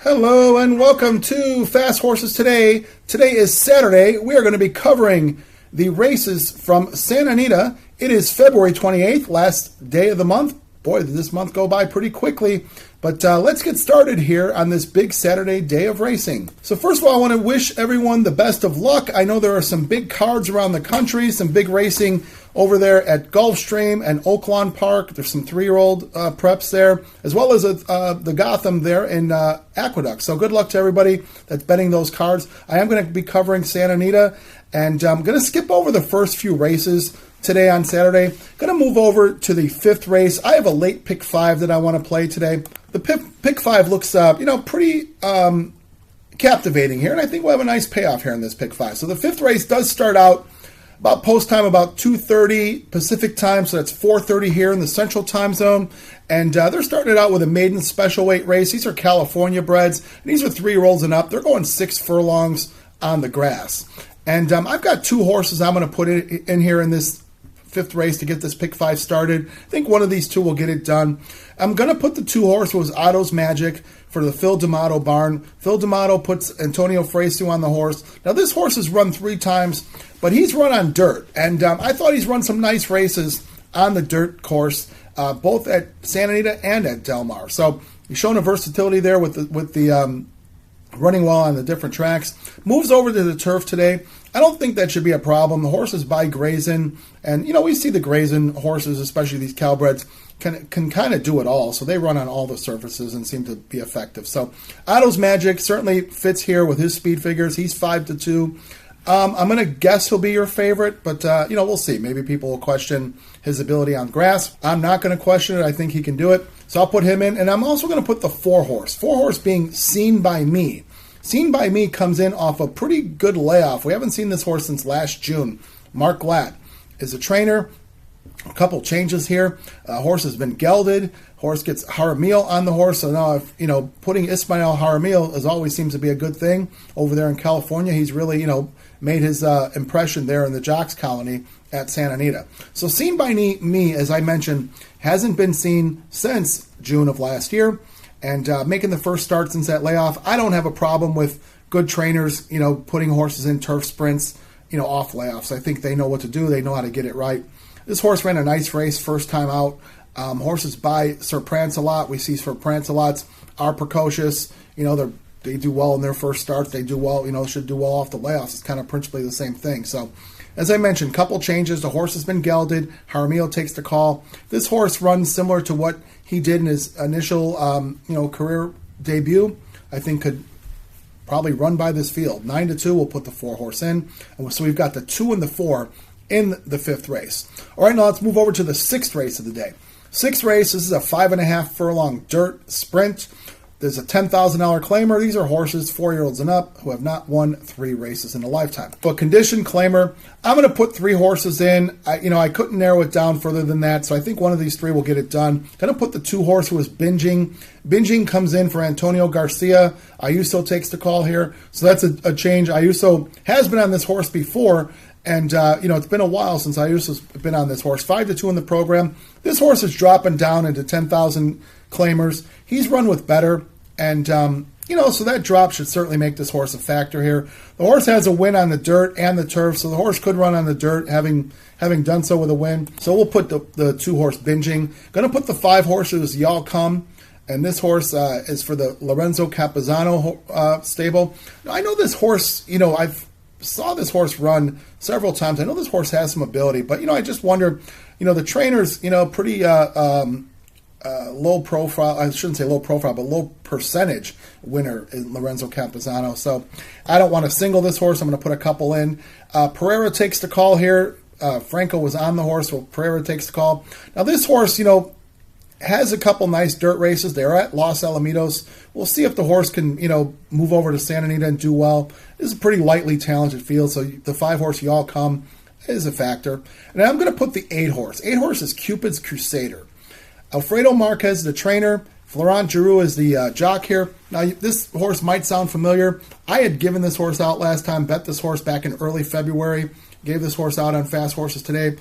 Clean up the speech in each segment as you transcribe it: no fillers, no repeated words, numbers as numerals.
Hello and welcome to Fast Horses Today. Today is Saturday. We are going to be covering the races from Santa Anita. It is February 28th, last day of the month. Boy, did this month go by pretty quickly. But let's get started here on this big Saturday day of racing. So first of all, I want to wish everyone the best of luck. I know there are some big cards around the country, some big racing over there at Gulfstream and Oaklawn Park. There's some 3-year-old preps there, as well as the Gotham there in Aqueduct. So good luck to everybody that's betting those cards. I am going to be covering Santa Anita, and I'm going to skip over the first few races today on Saturday. Going to move over to the 5th race. I have a late pick 5 that I want to play today. The pick 5 looks, pretty captivating here, and I think we'll have a nice payoff here in this pick 5. So the 5th race does start out about post time, about 2:30 Pacific time, so that's 4:30 here in the Central Time Zone. And they're starting it out with a maiden special weight race. These are California breds, and these are 3-year-olds and up. They're going 6 furlongs on the grass. And I've got 2 horses I'm going to put in here in this 5th race to get this pick 5 started. I think one of these 2 will get it done. I'm going to put the 2 horses, Otto's Magic, for the Phil D'Amato barn. Phil D'Amato puts Antonio Fresu on the horse. Now, this horse has run 3 times, but he's run on dirt. And I thought he's run some nice races on the dirt course, both at Santa Anita and at Del Mar. So he's shown a versatility there with the running well on the different tracks. Moves over to the turf today. I don't think that should be a problem. The horse is by grazing, and we see the grazing horses, especially these Calbreds, can kind of do it all. So they run on all the surfaces and seem to be effective. So Otto's Magic certainly fits here with his speed figures. He's 5-2. I'm going to guess he'll be your favorite, but we'll see. Maybe people will question his ability on grass. I'm not going to question it. I think he can do it. So I'll put him in, and I'm also going to put the 4 horse. 4 horse being Seen by Me. Seen by Me comes in off a pretty good layoff. We haven't seen this horse since last June. Mark Glatt is a trainer. A couple changes here. Horse has been gelded. Horse gets Jaramillo on the horse. So now, putting Ismael Jaramillo always seems to be a good thing over there in California. He's really, made his impression there in the Jocks colony at Santa Anita. So Seen by Me, as I mentioned, hasn't been seen since June of last year. And making the first start since that layoff. I don't have a problem with good trainers, putting horses in turf sprints, off layoffs. I think they know what to do. They know how to get it right. This horse ran a nice race first time out. Horses by Sir Prance-A-Lot. We see Sir Prance-A-Lots are precocious. They do well in their first starts. They do well, should do well off the layoffs. It's kind of principally the same thing. So, as I mentioned, couple changes. The horse has been gelded. Jaramillo takes the call. This horse runs similar to what he did in his initial, career debut. I think could probably run by this field. 9-2, we'll put the 4 horse in. And so we've got the 2 and the 4 in the 5th race. All right, now let's move over to the 6th race of the day. 6th race, this is a 5.5 furlong dirt sprint. There's a $10,000 claimer. These are horses 4-year-olds and up who have not won 3 races in a lifetime. But condition claimer, I'm going to put 3 horses in. I couldn't narrow it down further than that, so I think one of these 3 will get it done. Going to put the 2 horse who is binging. Binging comes in for Antonio Garcia. Ayuso takes the call here, so that's a change. Ayuso has been on this horse before, and it's been a while since Ayuso's been on this horse. 5-2 in the program. This horse is dropping down into 10,000 claimers. He's run with better, and so that drop should certainly make this horse a factor here. The horse has a win on the dirt and the turf, so the horse could run on the dirt, having done so with a win. So we'll put the 2 horse Binging. Going to put the 5 horses Y'all Come, and this horse is for the Lorenzo Campuzano stable. Now, I know this horse. I've saw this horse run several times. I know this horse has some ability, but I just wonder. The trainer's pretty. Low profile, I shouldn't say low profile, but low percentage winner in Lorenzo Campuzano. So I don't want to single this horse. I'm going to put a couple in. Pereira takes the call here. Franco was on the horse, so Pereira takes the call. Now this horse, has a couple nice dirt races. They're at Los Alamitos. We'll see if the horse can, move over to Santa Anita and do well. This is a pretty lightly talented field, so the 5 horse Y'all Come is a factor. And I'm going to put the 8 horse. 8 horse is Cupid's Crusader. Alfredo Marquez, the trainer. Florent Giroux is the jock here. Now, this horse might sound familiar. I had given this horse out last time, bet this horse back in early February. Gave this horse out on Fast Horses Today.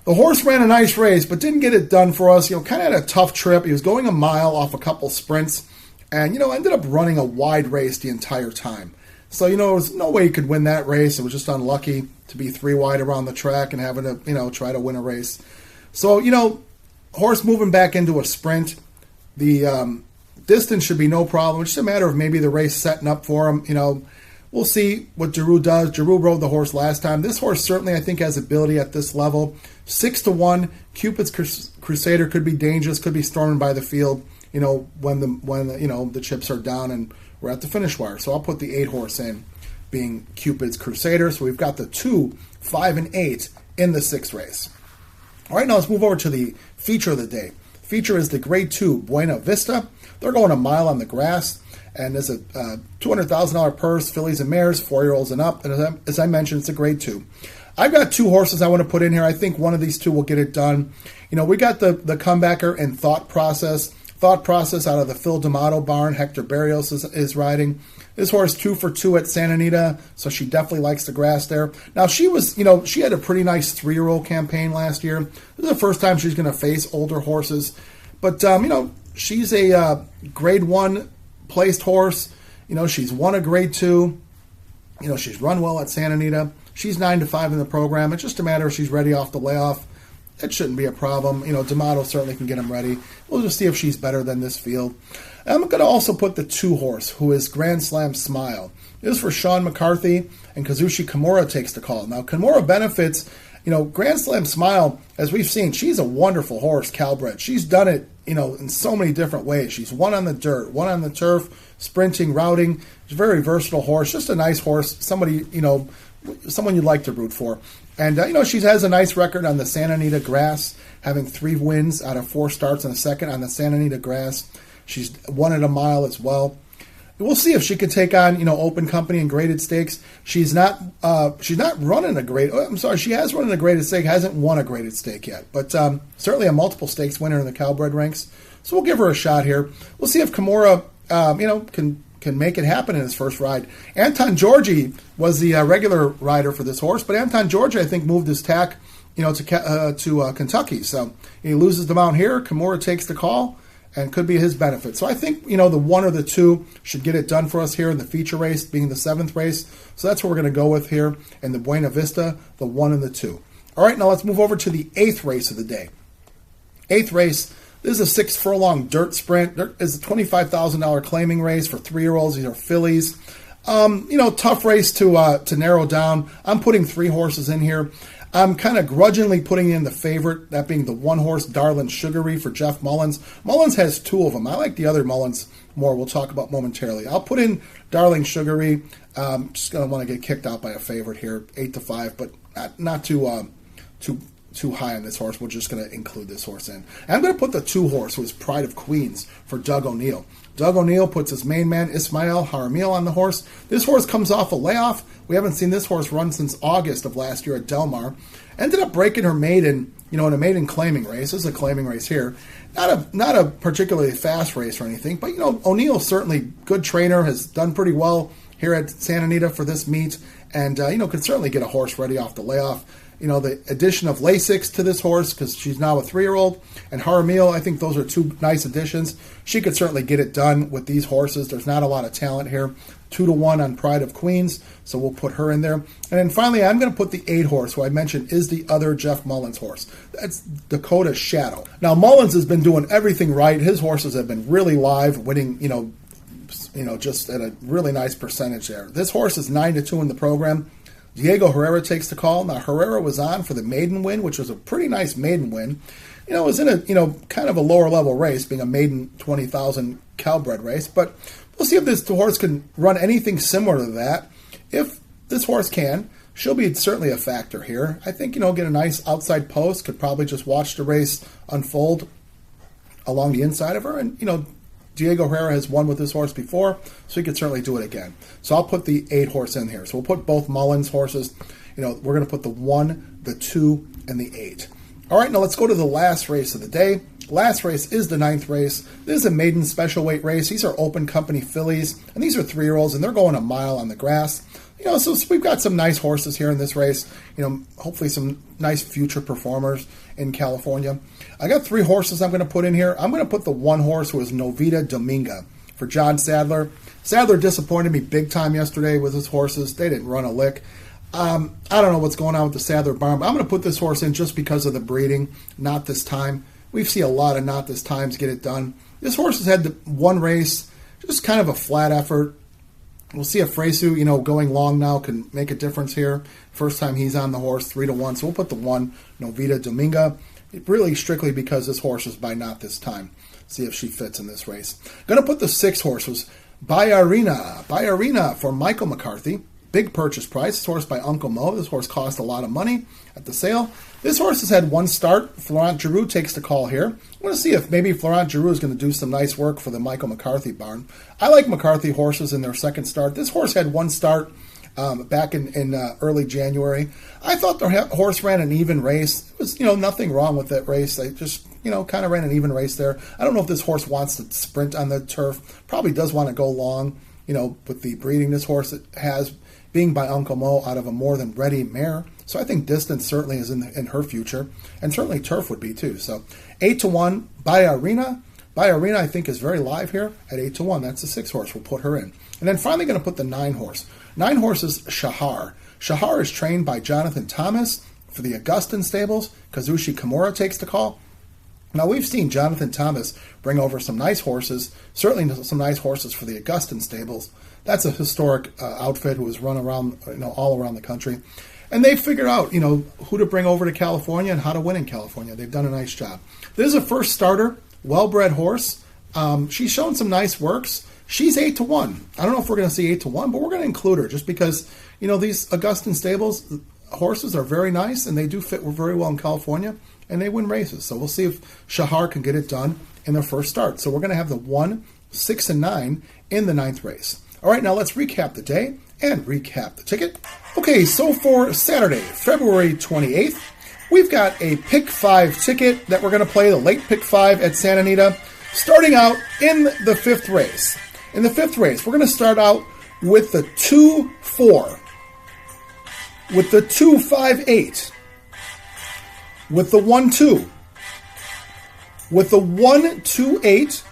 The horse ran a nice race, but didn't get it done for us. Kind of had a tough trip. He was going a mile off a couple sprints. and, ended up running a wide race the entire time. So, there was no way he could win that race. It was just unlucky to be 3 wide around the track and having to, try to win a race. So, horse moving back into a sprint. The distance should be no problem. It's just a matter of maybe the race setting up for him. We'll see what Giroux does. Giroux rode the horse last time. This horse certainly, I think, has ability at this level. 6-1. Cupid's Crusader could be dangerous, could be storming by the field, when the chips are down and we're at the finish wire. So I'll put the 8 horse in, being Cupid's Crusader. So we've got the 2, 5, and 8 in the 6th race. All right, now let's move over to the feature of the day. Feature is the Grade 2 Buena Vista. They're going a mile on the grass, and there's a $200,000 purse, fillies and mares, 4-year-olds and up. And as I mentioned, it's a Grade 2. I've got 2 horses I want to put in here. I think one of these 2 will get it done. We got the comebacker and Thought Process. Thought Process out of the Phil D'Amato barn. Hector Barrios is riding. This horse 2 for 2 at Santa Anita, so she definitely likes the grass there. Now, she was, she had a pretty nice 3-year-old campaign last year. This is the first time she's going to face older horses. But, she's a Grade 1 placed horse. She's won a Grade 2. She's run well at Santa Anita. She's 9-5 in the program. It's just a matter of she's ready off the layoff. It shouldn't be a problem. D'Amato certainly can get him ready. We'll just see if she's better than this field. I'm going to also put the 2 horse, who is Grand Slam Smile. This is for Sean McCarthy, and Kazushi Kimura takes the call. Now, Kimura benefits, Grand Slam Smile, as we've seen, she's a wonderful horse, Calbred. She's done it, in so many different ways. She's won on the dirt, won on the turf, sprinting, routing. She's a very versatile horse, just a nice horse, somebody, someone you'd like to root for. And, she has a nice record on the Santa Anita grass, having 3 wins out of 4 starts and a second on the Santa Anita grass. She's won at a mile as well. We'll see if she could take on, open company and graded stakes. She's not running a grade. Oh, I'm sorry, she has run in a graded stake, hasn't won a graded stake yet. But certainly a multiple stakes winner in the Calbred ranks. So we'll give her a shot here. We'll see if Kimura, can make it happen in his first ride. Anton Georgi was the regular rider for this horse, but Anton Georgi, I think, moved his tack, to Kentucky. So he loses the mount here. Kimura takes the call, and could be his benefit. So I think, the 1 or the 2 should get it done for us here in the feature race, being the 7th race. So that's what we're going to go with here in the Buena Vista, the 1 and the 2. All right, now let's move over to the 8th race of the day. 8th race, this is a 6 furlong dirt sprint. There is a $25,000 claiming race for 3-year-olds. These are fillies. Tough race to narrow down. I'm putting 3 horses in here. I'm kind of grudgingly putting in the favorite, that being the 1 horse Darlin Sugary for Jeff Mullins. Mullins has 2 of them. I like the other Mullins more. We'll talk about momentarily. I'll put in Darling Sugary. Just going to want to get kicked out by a favorite here, 8-5, but not too high on this horse. We're just going to include this horse in. And I'm going to put the 2 horse, who is Pride of Queens, for Doug O'Neill. Doug O'Neill puts his main man, Ismail Jaramil, on the horse. This horse comes off a layoff. We haven't seen this horse run since August of last year at Del Mar. Ended up breaking her maiden, in a maiden claiming race. This is a claiming race here. Not a particularly fast race or anything, but, O'Neill certainly good trainer, has done pretty well here at Santa Anita for this meet, and, could certainly get a horse ready off the layoff. The addition of Lasix to this horse, because she's now a 3-year-old, and Jaramil, I think those are 2 nice additions. She could certainly get it done with these horses. There's not a lot of talent here. 2-1 on Pride of Queens, so we'll put her in there. And then finally, I'm going to put the 8 horse, who I mentioned is the other Jeff Mullins horse. That's Dakota Shadow. Now, Mullins has been doing everything right. His horses have been really live, winning, just at a really nice percentage there. This horse is 9-2 in the program. Diego Herrera takes the call. Now, Herrera was on for the maiden win, which was a pretty nice maiden win. It was in a, kind of a lower level race, being a maiden 20,000 Calbred race. But we'll see if this horse can run anything similar to that. If this horse can, she'll be certainly a factor here. I think, get a nice outside post, could probably just watch the race unfold along the inside of her. And, Diego Herrera has won with this horse before, so he could certainly do it again. So I'll put the 8 horse in here. So we'll put both Mullins horses. We're going to put the 1, the 2, and the 8. All right, now let's go to the last race of the day. Last race is the 9th race. This is a maiden special weight race. These are open company fillies, and these are 3-year-olds, and they're going a mile on the grass. So we've got some nice horses here in this race. Hopefully some nice future performers in California. I got 3 horses I'm going to put in here. I'm going to put the 1 horse, who is Novita Dominga for John Sadler. Sadler disappointed me big time yesterday with his horses. They didn't run a lick. I don't know what's going on with the Sadler barn, but I'm going to put this horse in just because of the breeding. Not this time. We've seen a lot of not this times get it done. This horse has had one race, just kind of a flat effort. We'll see if Fresu, going long now can make a difference here. First time he's on the horse, 3-1. So we'll put the 1, Novita Dominga. Really strictly because this horse is by not this time. See if she fits in this race. Going to put the 6 horses. Bayarina for Michael McCarthy. Big purchase price. This horse by Uncle Mo. This horse cost a lot of money at the sale. This horse has had one start. Florent Giroux takes the call here. I want to see if maybe Florent Giroux is going to do some nice work for the Michael McCarthy barn. I like McCarthy horses in their second start. This horse had one start back in early January. I thought the horse ran an even race. It was, nothing wrong with that race. They just, kind of ran an even race there. I don't know if this horse wants to sprint on the turf. Probably does want to go long, with the breeding this horse has, being by Uncle Mo out of a more than ready mare. So I think distance certainly is in her future, and certainly turf would be too. So 8-1, Bayarina. Bayarina, I think, is very live here at 8-1. That's the 6 horse. We'll put her in. And then finally going to put the 9 horse. 9 horses, Shahar. Shahar is trained by Jonathan Thomas for the Augustin stables. Kazushi Kimura takes the call. Now, we've seen Jonathan Thomas bring over some nice horses, certainly some nice horses for the Augustin stables. That's a historic outfit who has run around, all around the country. And they figured out, who to bring over to California and how to win in California. They've done a nice job. This is a first starter, well-bred horse. She's shown some nice works. She's 8-1. I don't know if we're going to see 8-1, but we're going to include her just because, these Augustin stables horses are very nice and they do fit very well in California and they win races. So we'll see if Shahar can get it done in their first start. So we're going to have the 1, 6, and 9 in the 9th race. All right, now let's recap the day and recap the ticket. Okay, so for Saturday, February 28th, we've got a Pick 5 ticket that we're going to play, the late Pick 5 at Santa Anita, starting out in the 5th race. In the 5th race, we're going to start out with the 2-4, with the 2-5-8, with the 1-2, with the 1-2-8,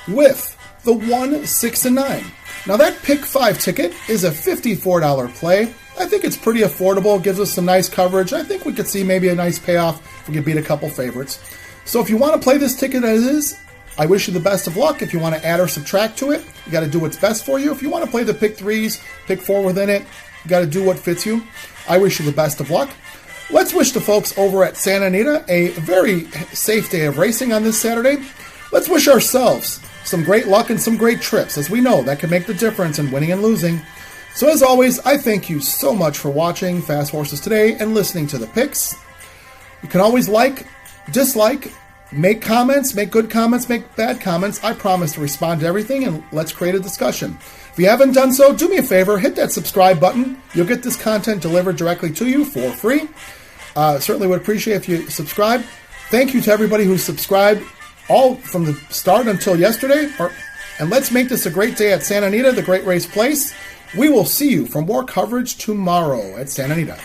with the 1, 6, and 9. Now that Pick 5 ticket is a $54 play. I think it's pretty affordable. It gives us some nice coverage. I think we could see maybe a nice payoff if we could beat a couple favorites. So if you want to play this ticket as is, I wish you the best of luck. If you want to add or subtract to it, you got to do what's best for you. If you want to play the Pick 3s, Pick 4 within it, you got to do what fits you. I wish you the best of luck. Let's wish the folks over at Santa Anita a very safe day of racing on this Saturday. Let's wish ourselves some great luck and some great trips, as we know that can make the difference in winning and losing. So as always, I thank you so much for watching Fast Horses Today and listening to the picks. You can always like, dislike, make comments, make good comments, make bad comments. I promise to respond to everything, and let's create a discussion. If you haven't done so, do me a favor, hit that subscribe button. You'll get this content delivered directly to you for free. Certainly would appreciate if you subscribe. Thank you to everybody who subscribed all from the start until yesterday. And let's make this a great day at Santa Anita, the Great Race Place. We will see you for more coverage tomorrow at Santa Anita.